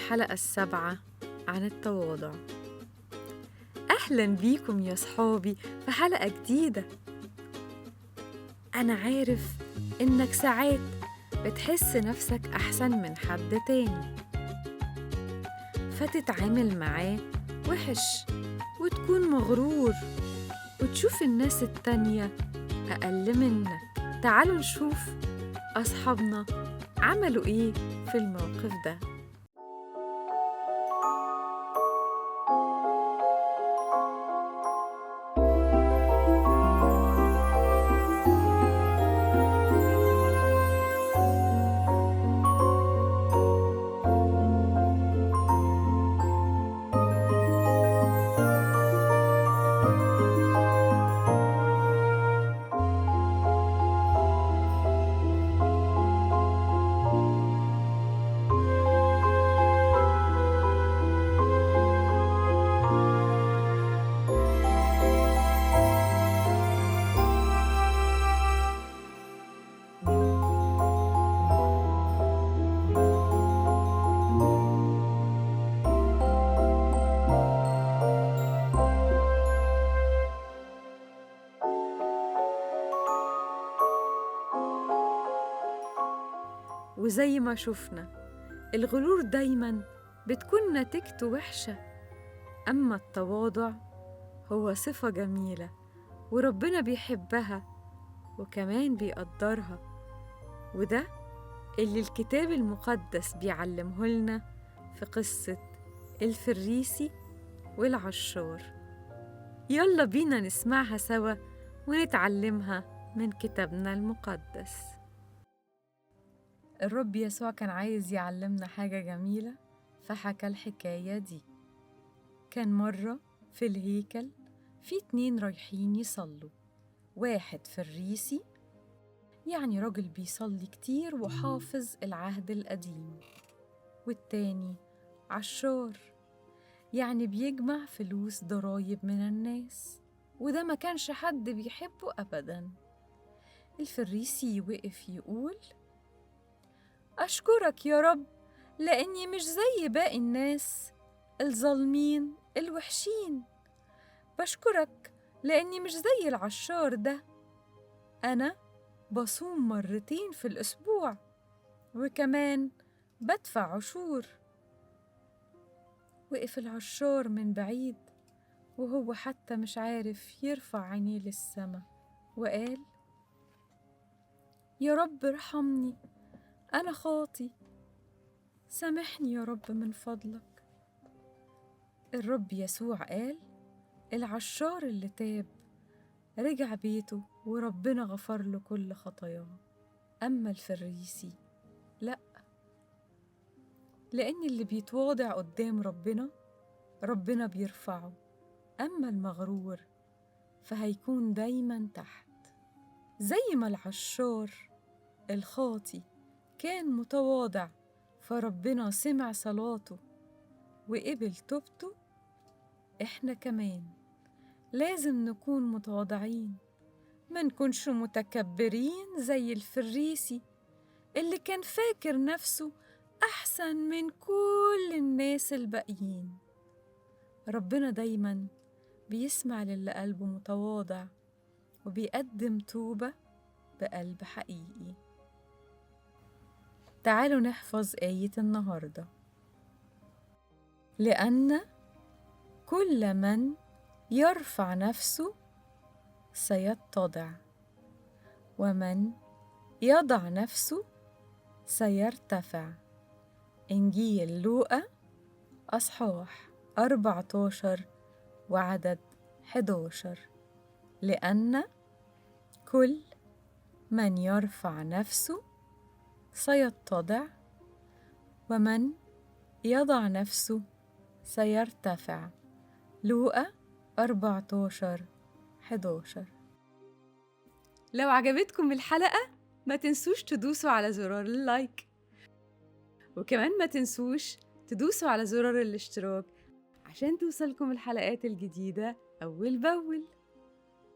الحلقة السابعة عن التواضع. أهلاً بيكم يا صحابي في حلقة جديدة. أنا عارف إنك ساعات بتحس نفسك أحسن من حد تاني، فتتعامل معاه وحش وتكون مغرور وتشوف الناس التانية أقل منك. تعالوا نشوف أصحابنا عملوا إيه في الموقف ده. وزي ما شفنا الغرور دايماً بتكون نتيجته وحشة، أما التواضع هو صفة جميلة وربنا بيحبها وكمان بيقدرها، وده اللي الكتاب المقدس بيعلمه لنا في قصة الفريسي والعشار. يلا بينا نسمعها سوا ونتعلمها من كتابنا المقدس. الرب يسوع كان عايز يعلمنا حاجة جميلة فحكى الحكاية دي. كان مرة في الهيكل في 2 رايحين يصلوا، واحد فريسي يعني راجل بيصلي كتير وحافظ العهد القديم، والتاني عشار يعني بيجمع فلوس ضرايب من الناس، وده ما كانش حد بيحبه أبداً. الفريسي وقف يقول: أشكرك يا رب لأني مش زي باقي الناس الظالمين الوحشين، بشكرك لأني مش زي العشار ده، أنا بصوم 2 مرات في الأسبوع وكمان بدفع عشور. وقف العشار من بعيد وهو حتى مش عارف يرفع عينيه للسما وقال: يا رب ارحمني، أنا خاطي، سامحني يا رب من فضلك. الرب يسوع قال: العشار اللي تاب رجع بيته وربنا غفر له كل خطاياه، أما الفريسي لأ، لأن اللي بيتواضع قدام ربنا بيرفعه، أما المغرور فهيكون دايماً تحت. زي ما العشار الخاطي كان متواضع فربنا سمع صلاته وقبل توبته، إحنا كمان لازم نكون متواضعين، ما نكونش متكبرين زي الفريسي اللي كان فاكر نفسه أحسن من كل الناس الباقيين. ربنا دايماً بيسمع للي قلبه متواضع وبيقدم توبة بقلب حقيقي. تعالوا نحفظ آية النهاردة: لأن كل من يرفع نفسه سيتضع، ومن يضع نفسه سيرتفع. إنجيل لوقا أصحاح 14 وعدد 11. لأن كل من يرفع نفسه سيتضع، ومن يضع نفسه سيرتفع. لوقا 14:11. لو عجبتكم الحلقة ما تنسوش تدوسوا على زرار اللايك، وكمان ما تنسوش تدوسوا على زرار الاشتراك عشان توصلكم الحلقات الجديدة أول بأول.